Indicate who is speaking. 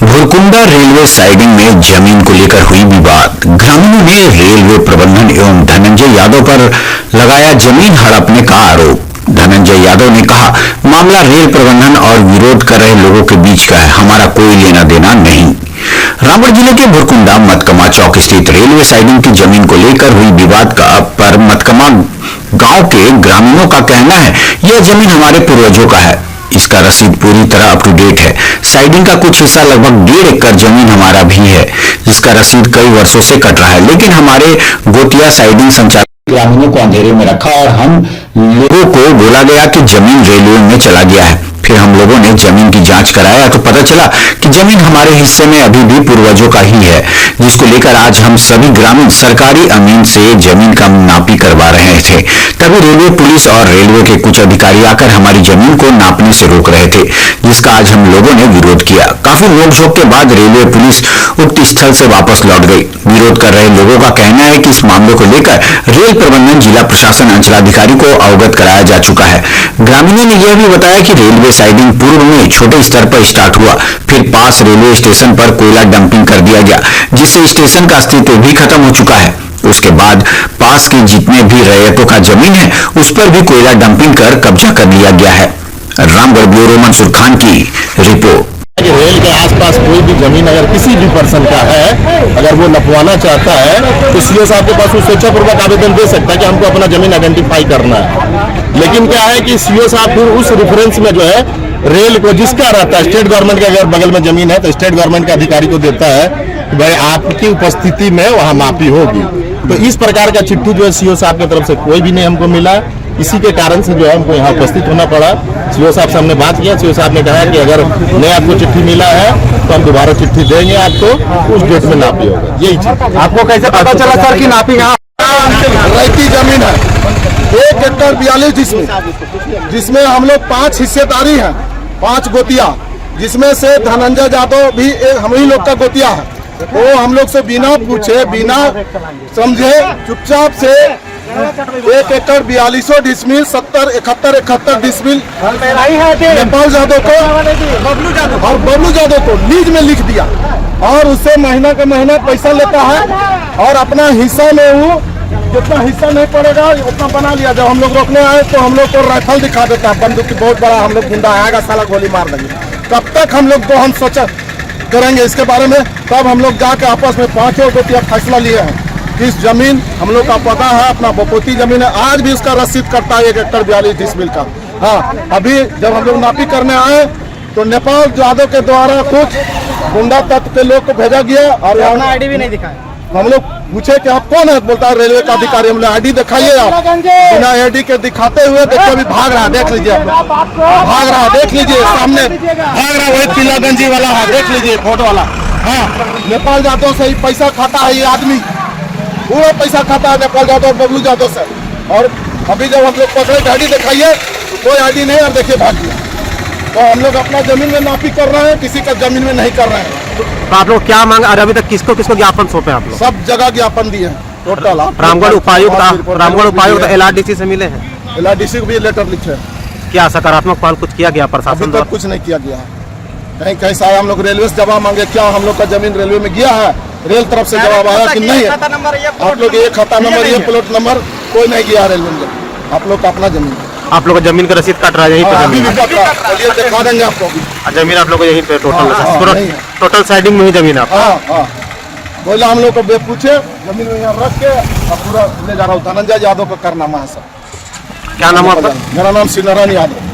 Speaker 1: Bhurkunda railway siding में जमीन को लेकर हुई विवाद। ग्रामीणों ने रेलवे प्रबंधन एवं धनंजय यादव पर लगाया जमीन हड़पने का आरोप। धनंजय यादव ने कहा, मामला रेल प्रबंधन और विरोध कर रहे लोगों के बीच का है, हमारा कोई लेना देना नहीं। रामगढ़ जिले के भुरकुंडा मतकमा चौक स्थित रेलवे साइडिंग की जमीन को लेकर हुई विवाद पर मतकमा गांव के ग्रामीणों का कहना है, यह जमीन हमारे पूर्वजों का है, इसका रसीद पूरी तरह अप टू डेट है। साइडिंग का कुछ हिस्सा लगभग 1.5 एकड़ जमीन हमारा भी है, जिसका रसीद कई वर्षों से कट रहा है, लेकिन हमारे गोतिया साइडिंग संचालक ग्रामीणों को अंधेरे में रखा और हम लोगों को बोला गया कि जमीन रेलवे में चला गया है। फिर हम लोगों ने जमीन की जांच कराया तो पता चला कि जमीन हमारे हिस्से में अभी भी पूर्वजों का ही है, जिसको लेकर आज हम सभी ग्रामीण सरकारी अमीन से जमीन का नापी करवा रहे थे। तभी रेलवे पुलिस और रेलवे के कुछ अधिकारी आकर हमारी जमीन को नापने से रोक रहे थे, जिसका आज हम लोगों ने विरोध किया। काफी नोकझोंक के बाद रेलवे पुलिस उक्त स्थल से वापस लौट गई। विरोध कर रहे लोगों का कहना है कि इस मामले को लेकर रेल प्रबंधन, जिला प्रशासन, अंचलाधिकारी को अवगत कराया जा चुका है। ग्रामीणों ने यह भी बताया कि रेलवे साइडिंग पूर्व में छोटे स्तर पर स्टार्ट हुआ, फिर पास रेलवे स्टेशन पर कोयला डंपिंग कर दिया गया, जिससे स्टेशन का अस्तित्व भी खत्म हो चुका है। उसके बाद पास के जितने भी रैयतों का जमीन है, उस पर भी कोयला डंपिंग कर कब्जा कर लिया गया है। रामगढ़ ब्यूरो मंसूर खान की रिपोर्ट।
Speaker 2: रेल के आसपास कोई भी जमीन अगर किसी भी पर्सन का है, अगर वो नपवाना चाहता है तो सीओ साहब के पास वो स्वेच्छापूर्वक आवेदन दे सकता है कि हमको अपना जमीन आइडेंटिफाई करना है। लेकिन क्या है कि सीओ साहब फिर उस रेफरेंस में जो है रेल को जिसका रहता है, स्टेट गवर्नमेंट के अगर बगल में जमीन है तो स्टेट गवर्नमेंट के अधिकारी को देता है कि भाई आपकी उपस्थिति में वहां मापी होगी। तो इस प्रकार का चिट्ठी जो है सीओ साहब की तरफ से कोई भी नहीं हमको मिला। इसी के कारण से जो है हमको यहाँ उपस्थित होना पड़ा। सीओ साहब से हमने बात किया, सीओ साहब ने कहा कि अगर नया आपको चिट्ठी मिला है तो हम दोबारा चिट्ठी देंगे आपको, उस डेट में नापी होगा। यही चीज
Speaker 3: आपको कैसे पता चला सर कि नापी यहाँ
Speaker 2: रैती जमीन है 1 एकड़ 42 जिसमें हम लोग 5 हिस्सेदारी हैं, 5 गोतिया, जिसमें से धनंजय यादव भी हम ही लोग का गोतिया है। वो हम लोग से बिना पूछे, बिना समझे, चुपचाप से 1 एकड़ 42 डिसमिल 71 डिसमिल नेपाल यादव को और बबलू यादव को लीज में लिख दिया और उससे महीना का महीना पैसा लेता है और अपना हिस्सा में वो जितना हिस्सा नहीं पड़ेगा उतना बना लिया। जब हम लोग रोकने आए तो हम लोग को राइफल दिखा देता है, बंदूक की बहुत बड़ा, हम लोग गुंडा आएगा साला गोली मार देंगे। तब तक हम लोग को हम सोचा करेंगे इसके बारे में। तब हम लोग जाके आपस में 5 गोतिया फैसला लिए हैं। इस जमीन हम लोग का पता है, अपना बपोती जमीन है, आज भी उसका रसीद करता है 1 एकड़ 42 डिसमिल का। हाँ, अभी जब हम लोग नापी करने आए तो नेपाल यादव के द्वारा कुछ गुंडा तत्व के लोग को भेजा गया और अपना आईडी भी नहीं दिखाया। हम लोग पूछे कि आप कौन है, बोलता है रेलवे का अधिकारी। हमने आईडी दिखाइए, आप बिना आईडी के दिखाते हुए देखो अभी भाग रहा है, देख लीजिए आप लोग, भाग रहा है, देख लीजिए सामने भाग रहा है, वही पीलागंजी वाला है, देख लीजिए फोटो वाला। हाँ, नेपाल यादव से ही पैसा खाता है ये आदमी, वो पैसा खाता है नेपाल यादव और बबलू यादव से। और अभी जब हम लोग पकड़े आईडी दिखाइए तो कोई आईडी नहीं, और देखिए भाग गया। तो हम लोग अपना जमीन में नापी कर रहे हैं, किसी का जमीन में नहीं कर रहे हैं।
Speaker 3: तो आप लोग क्या मांग, अभी तक किसको किसको ज्ञापन सौंपे आप लोग?
Speaker 2: सब जगह ज्ञापन दिए हैं टोटल।
Speaker 3: रामगढ़ उपायुक्त LRDC से मिले हैं?
Speaker 2: LRDC को भी लेटर लिखे।
Speaker 3: क्या सकारात्मक पहल कुछ किया गया प्रशासन
Speaker 2: अभी तक कुछ नहीं किया गया। कहीं कैसा है, हम लोग रेलवे से जवाब मांगे, क्या हम लोग का जमीन रेलवे में गया है, रेल तरफ से जवाब आया कि नहीं है। आप लोग ये खाता नंबर, ये प्लॉट नंबर कोई नहीं गया रेलवे में। आप लोग का अपना जमीन, आप
Speaker 3: लोग जमीन का रसीद काट रहा है यहीं पे जमीन
Speaker 2: दिखा देंगे आपको।
Speaker 3: जमीन आप लोग यहीं पे टोटल साइडिंग में ही जमीन है।
Speaker 2: बोला हम लोग को पूछे, जमीन में यहाँ रख के पूरा ले जा रहा हूँ। धनंजय यादव का करना है सर।
Speaker 3: क्या नाम है आपका?
Speaker 2: मेरा नाम श्री नारायण यादव।